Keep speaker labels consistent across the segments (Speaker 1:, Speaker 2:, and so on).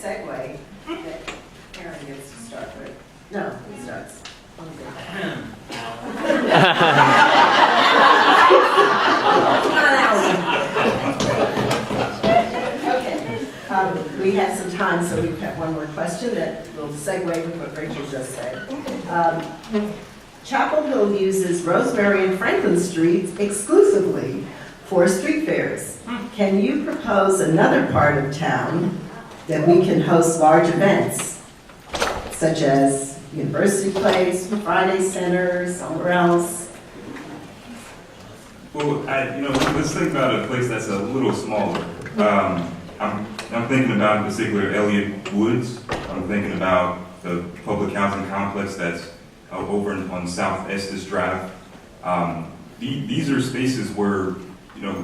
Speaker 1: segue that Aaron gets to start with. No, he starts. Okay. We have some time, so we've got one more question that will segue with what Rachel just said. Chapel Hill uses Rosemary and Franklin Streets exclusively for street fairs. Can you propose another part of town that we can host large events, such as University Place, Friday Center, somewhere else?
Speaker 2: Well, let's think about a place that's a little smaller. I'm thinking about, in particular, Elliott Woods. I'm thinking about the public housing complex that's over on South Estes Drive. These are spaces where,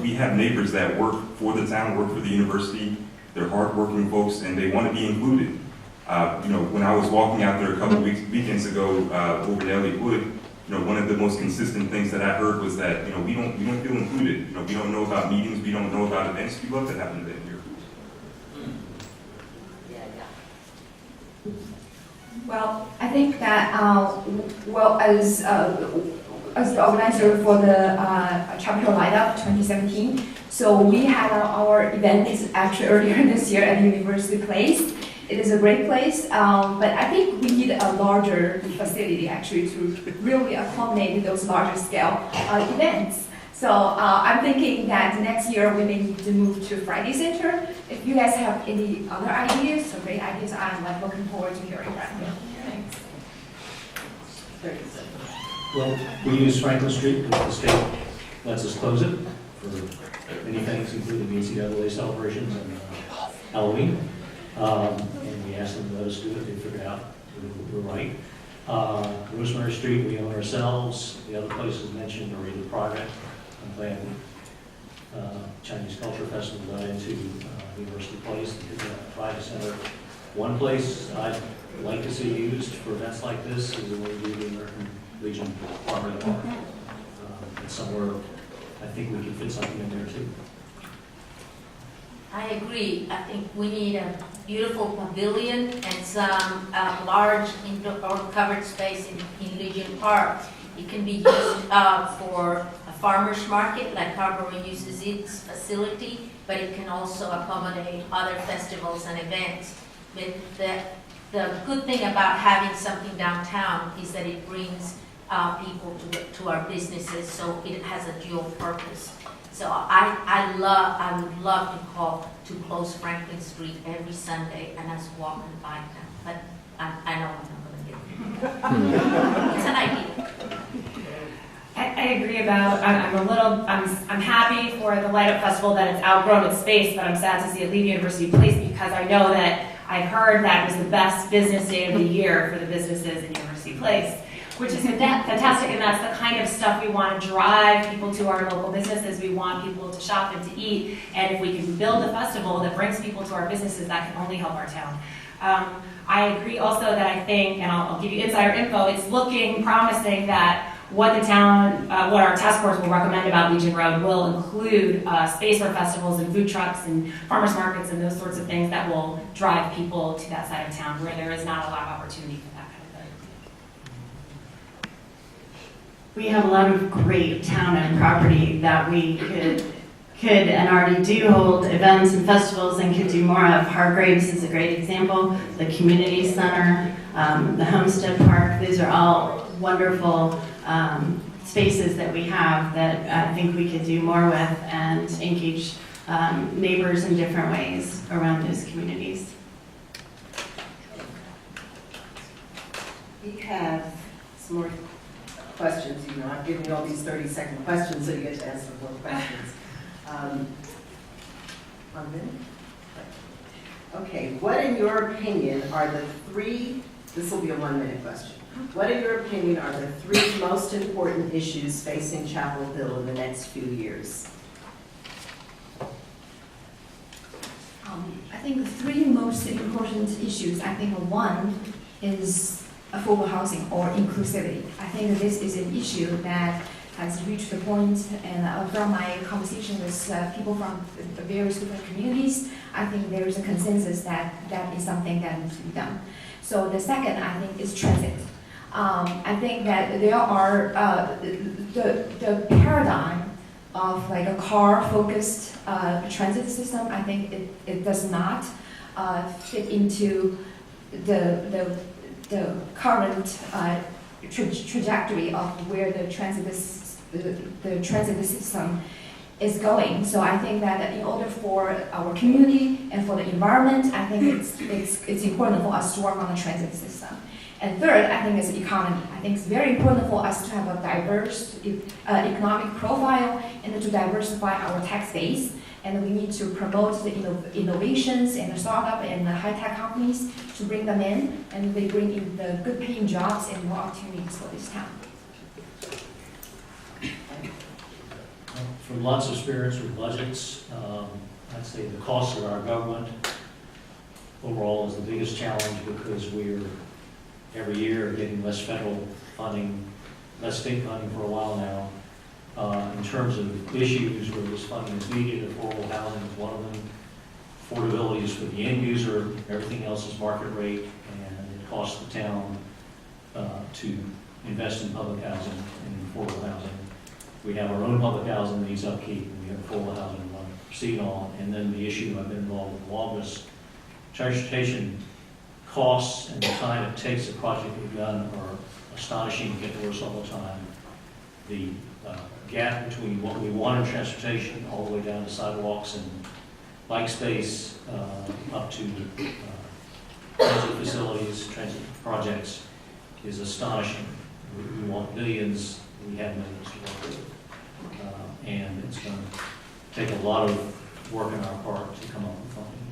Speaker 2: we have neighbors that work for the town, work for the university. They're hardworking folks, and they want to be included. When I was walking out there a couple weekends ago over at Elliott Wood, one of the most consistent things that I heard was that, we don't feel included. We don't know about meetings, we don't know about events. We love to have an event here.
Speaker 3: Well, I think that, as the organizer for the Chapel Hill Light Up 2017, so we had our event actually earlier this year at University Place. It is a great place, but I think we need a larger facility actually to really accommodate those larger scale events. So I'm thinking that next year we may need to move to Friday Center. If you guys have any other ideas or great ideas, I'm looking forward to hearing that. Thanks.
Speaker 1: 30 seconds.
Speaker 4: Well, we use Franklin Street because the state lets us close it for many things, including the NCAA celebrations and Halloween. And we asked them to let us do it. They figured out we're right. Rosemary Street, we own ourselves. The other places mentioned are either private. I'm glad Chinese Culture Festival got into University Place, the Friday Center. One place I'd like to see used for events like this is when we do the American Legion Farm of the Park. It's somewhere I think we can fit something in there too.
Speaker 5: I agree. I think we need a beautiful pavilion and some large indoor covered space in Legion Park. It can be used for a farmer's market, like Carberry uses its facility, but it can also accommodate other festivals and events. But the good thing about having something downtown is that it brings people to our businesses, so it has a dual purpose. So I would love to call to close Franklin Street every Sunday and us walk and bike them. But I know I'm not going to get it. It's an idea.
Speaker 6: I agree about, I'm happy for the Light Up Festival that it's outgrown its space, but I'm sad to see it leave University Place because I know that I've heard that it was the best business day of the year for the businesses in University Place, which is fantastic, and that's the kind of stuff we want to drive people to our local businesses. We want people to shop and to eat, and if we can build a festival that brings people to our businesses, that can only help our town. I agree also that I think, and I'll give you insider info, it's looking promising that what our task force will recommend about Legion Road will include space for festivals and food trucks and farmers markets and those sorts of things that will drive people to that side of town where there is not a lot of opportunity for that kind of thing.
Speaker 7: We have a lot of great town and property that we could and already do hold events and festivals and could do more of. Hargraves is a great example, the community center, the Homestead Park. These are all wonderful spaces that we have that I think we could do more with and engage neighbors in different ways around those communities.
Speaker 1: We have some more questions. I've given you all these 30-second questions, so you get to answer more questions. 1 minute? Okay, what in your opinion are the three, this will be a 1-minute question. What in your opinion are the three most important issues facing Chapel Hill in the next few years?
Speaker 3: I think the three most important issues, I think one is affordable housing or inclusivity. I think this is an issue that has reached the point, and from my conversation with people from the various different communities, I think there is a consensus that that is something that needs to be done. So the second, I think, is transit. I think that there are the paradigm of like a car-focused transit system. I think it does not fit into the current trajectory of where the transit system is going. So I think that in order for our community and for the environment, I think it's important for us to work on the transit system. And third, I think is economy. I think it's very important for us to have a diverse economic profile and to diversify our tax base. And we need to promote the innovations and the startup and the high-tech companies to bring them in, and they bring in the good-paying jobs and more opportunities for this town.
Speaker 4: From lots of experience with budgets, I'd say the cost of our government overall is the biggest challenge because we're every year getting less federal funding, less state funding for a while now. In terms of issues where this funding is needed, affordable housing is one of them. Affordability is for the end user, everything else is market rate, and it costs the town to invest in public housing and affordable housing. We have our own public housing that needs upkeep, and we have affordable housing we want to proceed on. And then the issue I've been involved with the longest, transportation costs and the time it takes a project to be done are astonishing, get worse all the time. The gap between what we want in transportation all the way down to sidewalks and bike space up to transit facilities, transit projects is astonishing. We want billions, we have millions to work with. And it's going to take a lot of work on our part to come up with funding.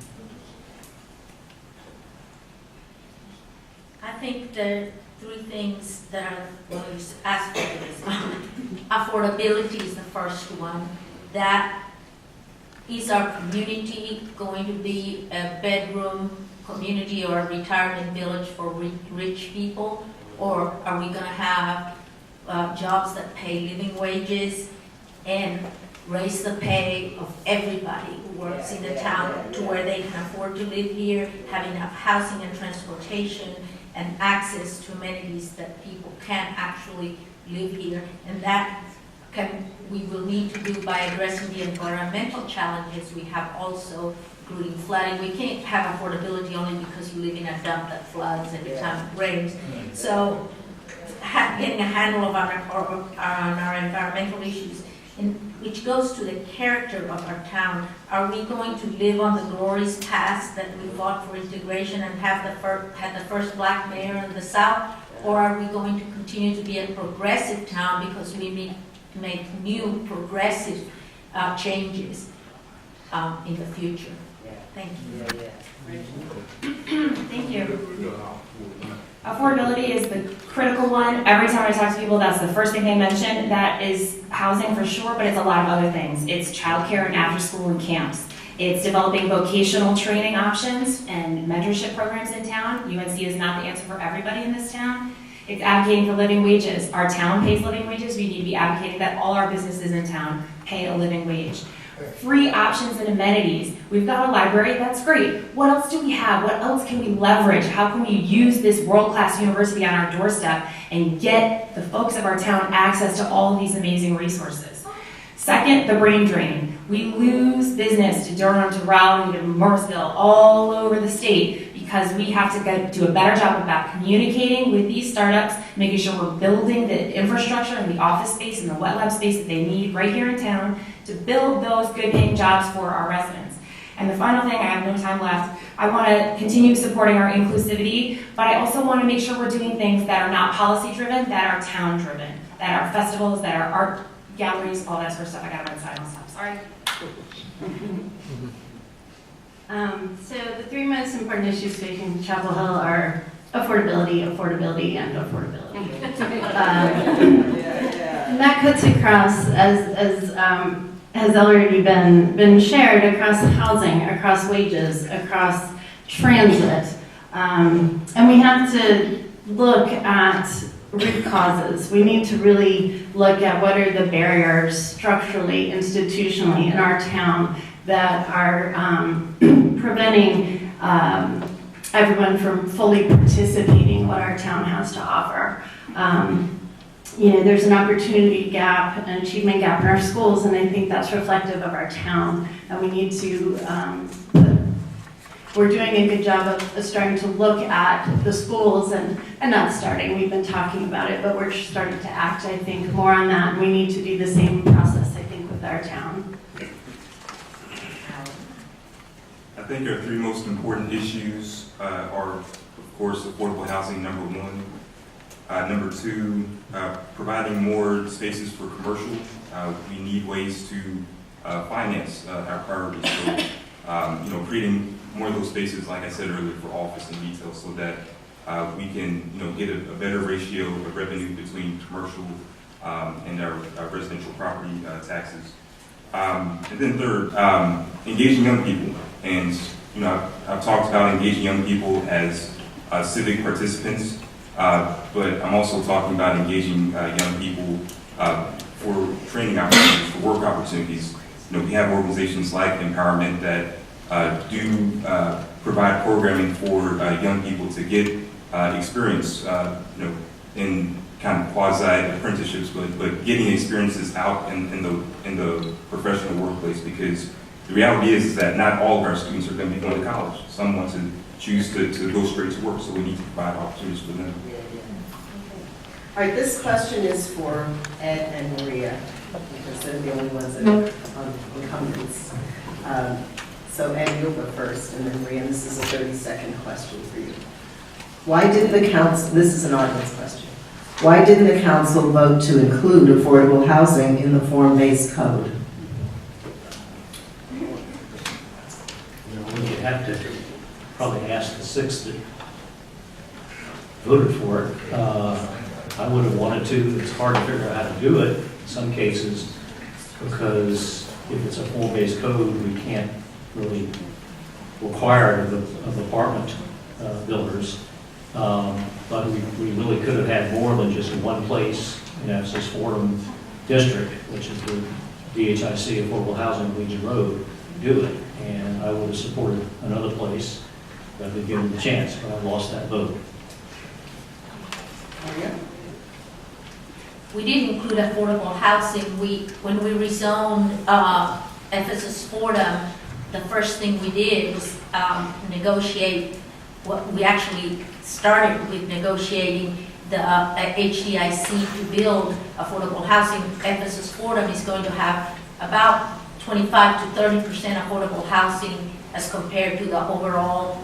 Speaker 5: I think the three things that are well, you asked for this. Affordability is the first one. That is our community going to be a bedroom community or a retirement village for rich people, or are we going to have jobs that pay living wages and raise the pay of everybody who works in the town to where they can afford to live here, have enough housing and transportation and access to amenities that people can't actually live here, and that we will need to do by addressing the environmental challenges we have also, including flooding. We can't have affordability only because you live in a dump that floods every time it rains. So getting a handle of our environmental issues, which goes to the character of our town. Are we going to live on the glorious past that we fought for integration and had the first black mayor in the South? Or are we going to continue to be a progressive town because we need to make new progressive changes in the future? Thank you.
Speaker 6: Thank you. Affordability is the critical one. Every time I talk to people, that's the first thing they mention. That is housing for sure, but it's a lot of other things. It's childcare and after school and camps. It's developing vocational training options and mentorship programs in town. UNC is not the answer for everybody in this town. It's advocating for living wages. Our town pays living wages. We need to be advocating that all our businesses in town pay a living wage. Free options and amenities. We've got a library, that's great. What else do we have? What else can we leverage? How can we use this world-class university on our doorstep and get the folks of our town access to all of these amazing resources? Second, the brain drain. We lose business to Durham, to Raleigh, to Morrisville, all over the state because we have to do a better job about communicating with these startups, making sure we're building the infrastructure and the office space and the wet lab space that they need right here in town to build those good paying jobs for our residents. And the final thing, I have no time left, I want to continue supporting our inclusivity, but I also want to make sure we're doing things that are not policy driven, that are town driven, that are festivals, that are art galleries, all that sort of stuff. I got to run side on stuff, sorry.
Speaker 7: So the three most important issues facing Chapel Hill are affordability, affordability, and affordability. And that cuts across, as has already been shared, across housing, across wages, across transit. And we have to look at root causes. We need to really look at what are the barriers structurally, institutionally in our town that are preventing everyone from fully participating in what our town has to offer. There's an opportunity gap, an achievement gap in our schools, and I think that's reflective of our town. And we need to, we're doing a good job of starting to look at the schools and not starting, we've been talking about it, but we're starting to act, I think, more on that. And we need to do the same process, I think, with our town.
Speaker 2: I think our three most important issues are, of course, affordable housing, number one. Number two, providing more spaces for commercial. We need ways to finance our priorities. So, creating more of those spaces, like I said earlier, for office and retail, so that we can, get a better ratio of revenue between commercial and our residential property taxes. And then third, engaging young people. And, I've talked about engaging young people as civic participants. But I'm also talking about engaging young people for training opportunities, for work opportunities. We have organizations like Empowerment that do provide programming for young people to get experience, in kind of quasi apprenticeships, but getting experiences out in the professional workplace. Because the reality is that not all of our students are going to be going to college. Some want to choose to go straight to work, so we need to provide opportunities for them.
Speaker 1: All right, this question is for Ed and Maria, because they're the only ones that are incumbents. So Ed, you'll go first, and then Maria, and this is a 30-second question for you. Why didn't the council, this is an audience question, why didn't the council vote to include affordable housing in the form-based code?
Speaker 4: You have to probably ask the six that voted for it. I would have wanted to. It's hard to figure out how to do it in some cases, because if it's a form-based code, we can't really require it of apartment builders. But we really could have had more than just one place. It's this Forum district, which is the DHIC Affordable Housing Legion Road, do it. And I would have supported another place if I'd been given the chance, but I lost that vote.
Speaker 1: Maria?
Speaker 5: We did include affordable housing. When we rezoned Ephesus Fordham, the first thing we did was negotiate. We actually started with negotiating the HTIC to build affordable housing. Ephesus Fordham is going to have about 25 to 30% affordable housing as compared to the overall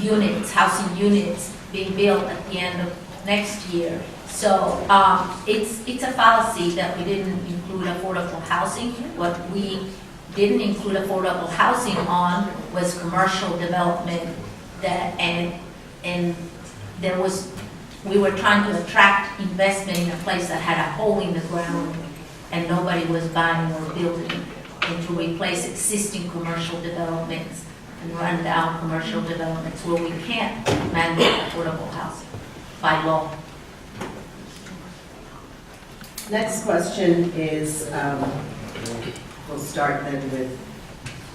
Speaker 5: units, housing units being built at the end of next year. So it's a fallacy that we didn't include affordable housing. What we didn't include affordable housing on was commercial development and there was, we were trying to attract investment in a place that had a hole in the ground and nobody was buying or building, and to replace existing commercial developments and run down commercial developments where we can't mandate affordable housing by law.
Speaker 1: Next question is, we'll start then with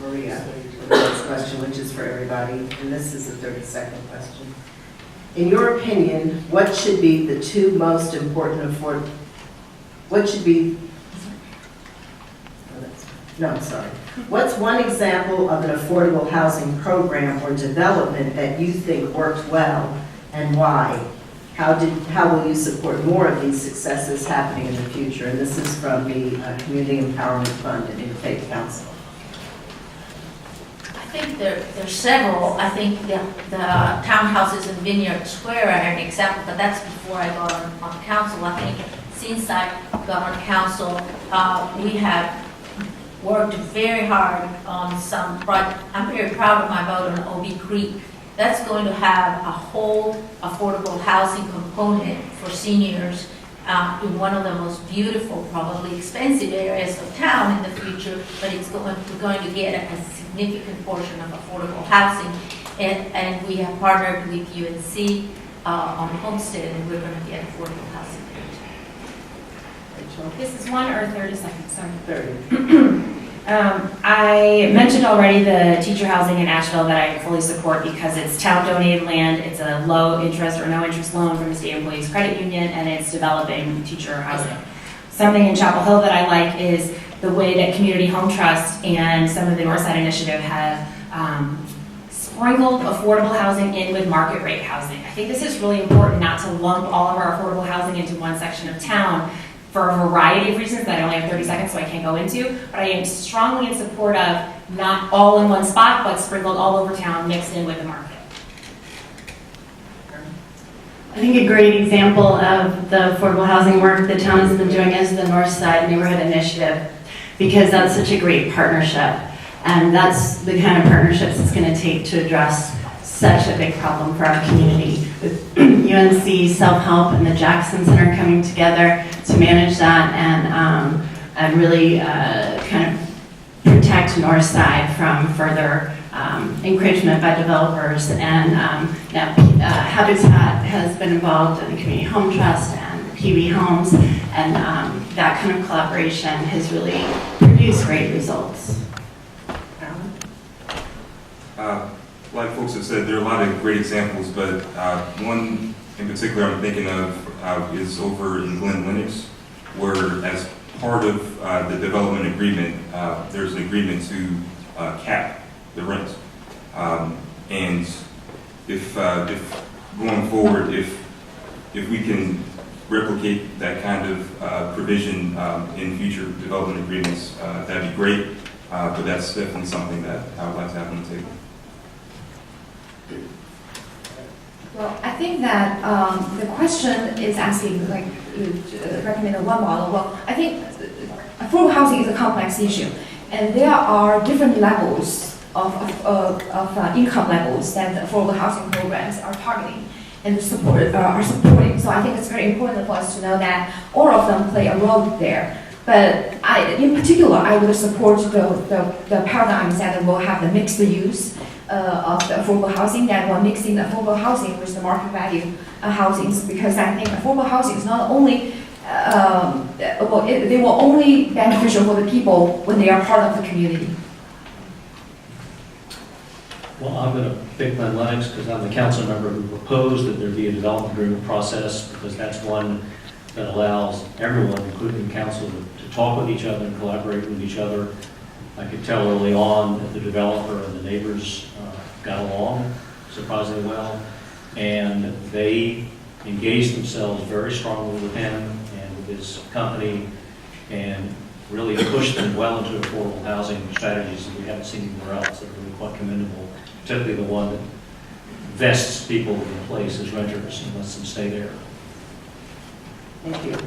Speaker 1: Maria, the next question, which is for everybody, and this is a 30-second question. In your opinion, what should be the two most important What's one example of an affordable housing program or development that you think worked well and why? How will you support more of these successes happening in the future? And this is from the Community Empowerment Fund and Interfaith Council.
Speaker 5: I think there's several. I think the townhouses in Vineyard Square are an example, but that's before I got on council. I think since I got on council, we have worked very hard on some projects. I'm very proud of my vote on OB Creek. That's going to have a whole affordable housing component for seniors in one of the most beautiful, probably expensive areas of town in the future, but we're going to get a significant portion of affordable housing. And we have partnered with UNC on Homestead, and we're gonna get affordable housing there too.
Speaker 1: Rachel?
Speaker 6: This is 1 or 30 seconds, sorry.
Speaker 1: 30.
Speaker 6: I mentioned already the teacher housing in Asheville that I fully support because it's town donated land, it's a low interest or no interest loan from the state employees credit union, and it's developing teacher housing. Something in Chapel Hill that I like is the way that Community Home Trust and some of the Northside Initiative have sprinkled affordable housing in with market rate housing. I think this is really important not to lump all of our affordable housing into one section of town for a variety of reasons that I only have 30 seconds, so I can't go into, but I am strongly in support of not all in one spot, but sprinkled all over town, mixed in with the market.
Speaker 7: I think a great example of the affordable housing work the town has been doing is the Northside Neighborhood Initiative, because that's such a great partnership. And that's the kind of partnerships it's going to take to address such a big problem for our community. With UNC Self-Help and the Jackson Center coming together to manage that and really kind of protect Northside from further encroachment by developers. And Habitat has been involved in the Community Home Trust and PB Homes, and that kind of collaboration has really produced great results.
Speaker 2: Like folks have said, there are a lot of great examples, but one in particular I'm thinking of is over in Glen Lennox, where as part of the development agreement, there's an agreement to cap the rent. And if going forward, if we can replicate that kind of provision in future development agreements, that'd be great. But that's definitely something that I would like to have on the table.
Speaker 3: Well, I think that the question is asking, like, recommend one model. Well, I think affordable housing is a complex issue, and there are different levels of income levels that the affordable housing programs are targeting and are supporting. So I think it's very important for us to know that all of them play a role there. But in particular, I would support the paradigms that will have the mixed use of the affordable housing, that we're mixing the affordable housing with the market value housings, because I think affordable housing is not only, they will only beneficial for the people when they are part of the community.
Speaker 4: Well, I'm going to pick Glen Lennox because I'm the council member who proposed that there be a development agreement process, because that's one that allows everyone, including council, to talk with each other and collaborate with each other. I could tell early on that the developer and the neighbors got along surprisingly well, and they engaged themselves very strongly with him and with his company, and really pushed them well into affordable housing strategies that we haven't seen anywhere else. That are really quite commendable, particularly the one that vests people in place as renters and lets them stay there.
Speaker 1: Thank you.